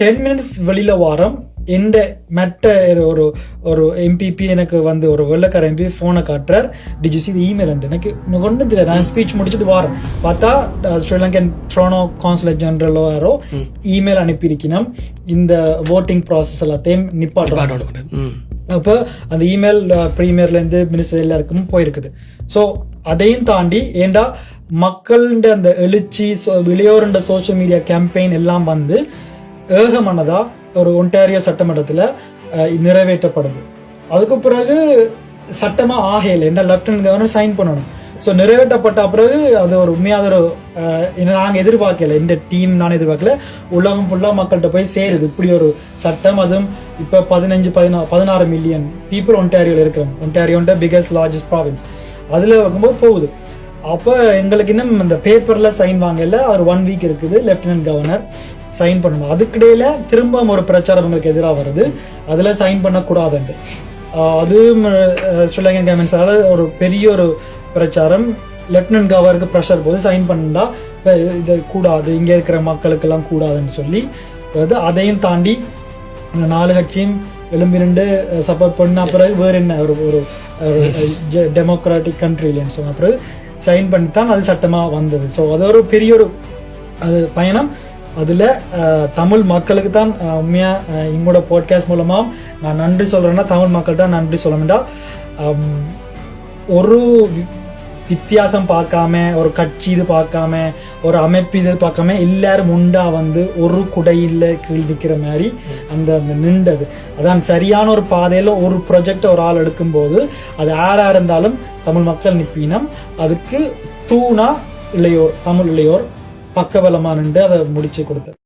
10 minutes வெளியில வாரம் எந்த மெட்ட ஒரு ஒரு எம்பிபி எனக்கு வந்து ஒரு வெள்ளக்கார எம்பி போனை காட்டுறார். Did you see the email எனக்கு ஒன்றும் தெரியல. நான் ஸ்பீச் முடிச்சுட்டு வாரம் பார்த்தா ஸ்ரீலங்கன் ட்ரோனோ கான்சுலேட் ஜெனரலோ யாரோ இமெயில் அனுப்பியிருக்கணும் இந்த voting ப்ராசஸ் எல்லாத்தையும் நிப்பாட்டுறோம். அப்போ அந்த இமெயில் பிரீமியர்லேருந்து மினிஸ்டர் எல்லாருக்கும் போயிருக்குது. ஸோ அதையும் தாண்டி ஏண்டா மக்கள்கிட்ட அந்த எழுச்சி வெளியோருண்ட சோசியல் மீடியா கேம்பெயின் எல்லாம் வந்து ஏகமானதா ஒரு ஒன்டாரியோ சட்டமன்றத்தில் நிறைவேற்றப்படுது. அதுக்கு பிறகு சட்டமா ஆகையில் என்ன லெப்டினன்ட் கவர்னர் சைன் பண்ணணும். ஸோ நிறைவேற்றப்பட்ட பிறகு அது ஒரு உண்மையாக ஒரு நாங்கள் எதிர்பார்க்கல, இந்த டீம் நான் எதிர்பார்க்கல, உலகம் ஃபுல்லாக மக்கள்கிட்ட போய் சேருது இப்படி ஒரு சட்டம். அதுவும் இப்போ 16 மில்லியன் பீப்புள் ஒன்டாரியோவில் இருக்கிறோம். ஒன்டாரியோன்ற பிகஸ்ட் லார்ஜஸ்ட் ப்ராவின்ஸ் அதில் இருக்கும்போது போகுது. அப்போ எங்களுக்கு இன்னும் இந்த பேப்பரில் சைன் வாங்கல. ஒரு 1 வீக் இருக்குது லெப்டினன்ட் கவர்னர் சைன் பண்ணணும். அதுக்கிடையில திரும்ப ஒரு பிரச்சாரம் உங்களுக்கு எதிராக வருது, அதில் சைன் பண்ணக்கூடாதுன்ட்டு. அதுவும் ஸ்ரீலங்கன் கவர்மெண்ட்ஸால ஒரு பெரிய ஒரு பிரச்சாரம். லெப்டினன்ட் கவர்னருக்கு ப்ரெஷர் போது சைன் பண்ணா இது கூடாது, இங்கே இருக்கிற மக்களுக்கெல்லாம் கூடாதுன்னு சொல்லி அதையும் தாண்டி 4 கட்சியும் எழும்பி நின்று சப்போர்ட் பண்ண பிறகு வேறு என்ன ஒரு டெமோக்ராட்டிக் கண்ட்ரிலன்னு சொன்ன பிறகு சைன் பண்ணித்தான் அது சட்டமாக வந்தது. ஸோ அது ஒரு பெரிய ஒரு பயணம். அதில் தமிழ் மக்களுக்கு தான் உண்மையாக எங்களோட பாட்காஸ்ட் மூலமாக நான் நன்றி சொல்கிறேன்னா தமிழ் மக்கள் தான் நன்றி சொல்லணும்டா. ஒரு வித்தியாசம் பார்க்காம, ஒரு கட்சி இது பார்க்காம, ஒரு அமைப்பு இது பார்க்காம எல்லாரும் உண்டா வந்து ஒரு குடையில் கீழ் நிற்கிற மாதிரி அந்த நின்றது. அதான் சரியான ஒரு பாதையில் ஒரு ப்ரொஜெக்டை ஒரு ஆள் எடுக்கும்போது அது யாராக இருந்தாலும் தமிழ் மக்கள் நிற்பினம். அதுக்கு தூணா இளையோர் தமிழ் இளையோர் பக்கபலமா நின்று அதை முடிச்சு கொடுத்தார்.